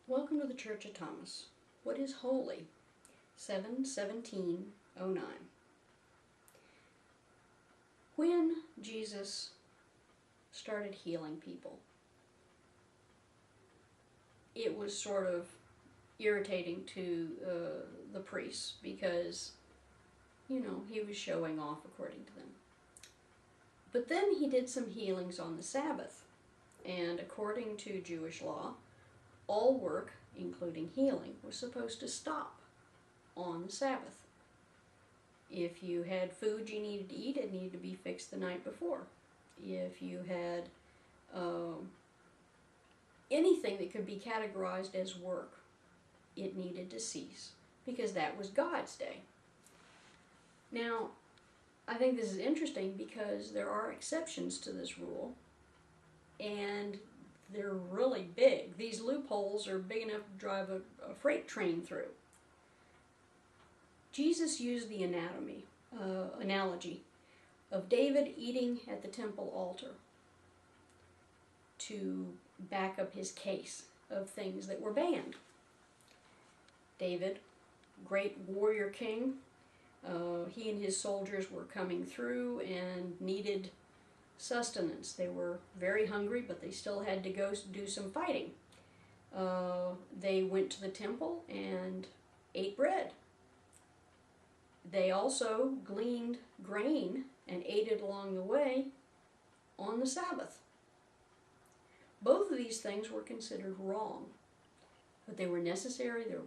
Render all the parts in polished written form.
Welcome to the Church of Thomas. What is holy? 7/17/09. When Jesus started healing people, it was sort of irritating to the priests because, he was showing off according to them. But then he did some healings on the Sabbath, and according to Jewish law, all work, including healing, was supposed to stop on the Sabbath. If you had food you needed to eat, it needed to be fixed the night before. If you had anything that could be categorized as work, it needed to cease, because that was God's day. Now, I think this is interesting because there are exceptions to this rule, and they're really big. These loopholes are big enough to drive a freight train through. Jesus used the analogy of David eating at the temple altar to back up his case of things that were banned. David, great warrior king, he and his soldiers were coming through and needed sustenance. They were very hungry, but they still had to go do some fighting. They went to the temple and ate bread. They also gleaned grain and ate it along the way on the Sabbath. Both of these things were considered wrong, but they were necessary, they were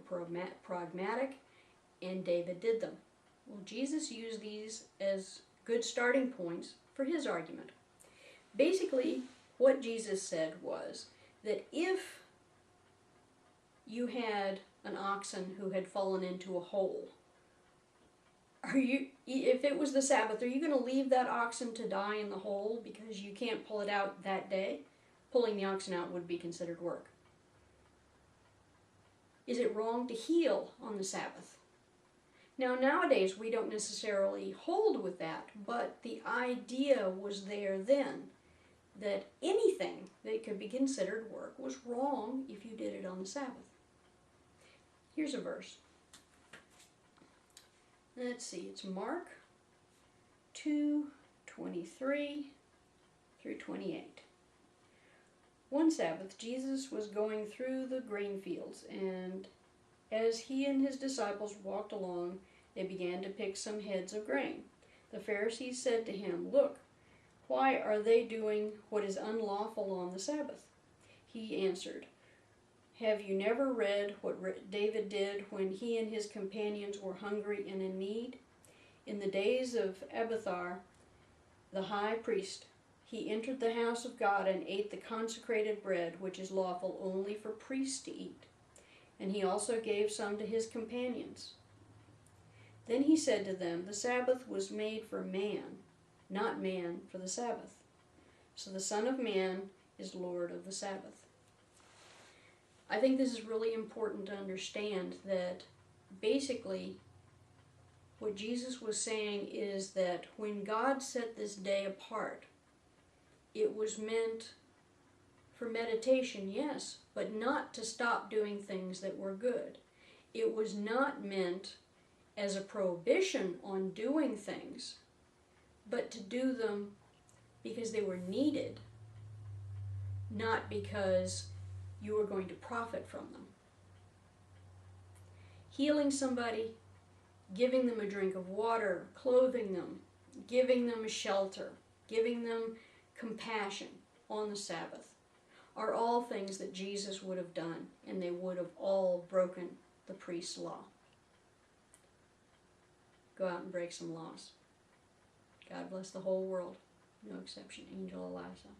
pragmatic, and David did them. Well, Jesus used these as good starting points for his argument. Basically, what Jesus said was that if you had an oxen who had fallen into a hole, if it was the Sabbath, are you going to leave that oxen to die in the hole because you can't pull it out that day? Pulling the oxen out would be considered work. Is it wrong to heal on the Sabbath? Now, nowadays, we don't necessarily hold with that, but the idea was there then that anything that could be considered work was wrong if you did it on the Sabbath. Here's a verse. Let's see, it's Mark 2:23 through 28. One Sabbath, Jesus was going through the grain fields, and as he and his disciples walked along, they began to pick some heads of grain. The Pharisees said to him, "Look, why are they doing what is unlawful on the Sabbath?" He answered, "Have you never read what David did when he and his companions were hungry and in need? In the days of Abiathar, the high priest, he entered the house of God and ate the consecrated bread, which is lawful only for priests to eat. And he also gave some to his companions. Then he said to them, the Sabbath was made for man, not man for the Sabbath. So the Son of Man is Lord of the Sabbath." I think this is really important to understand, that basically what Jesus was saying is that when God set this day apart, it was meant for meditation, yes, but not to stop doing things that were good. It was not meant as a prohibition on doing things, but to do them because they were needed, not because you were going to profit from them. Healing somebody, giving them a drink of water, clothing them, giving them a shelter, giving them compassion on the Sabbath are all things that Jesus would have done, and they would have all broken the priest's law. Go out and break some laws. God bless the whole world, no exception. Angel Eliza.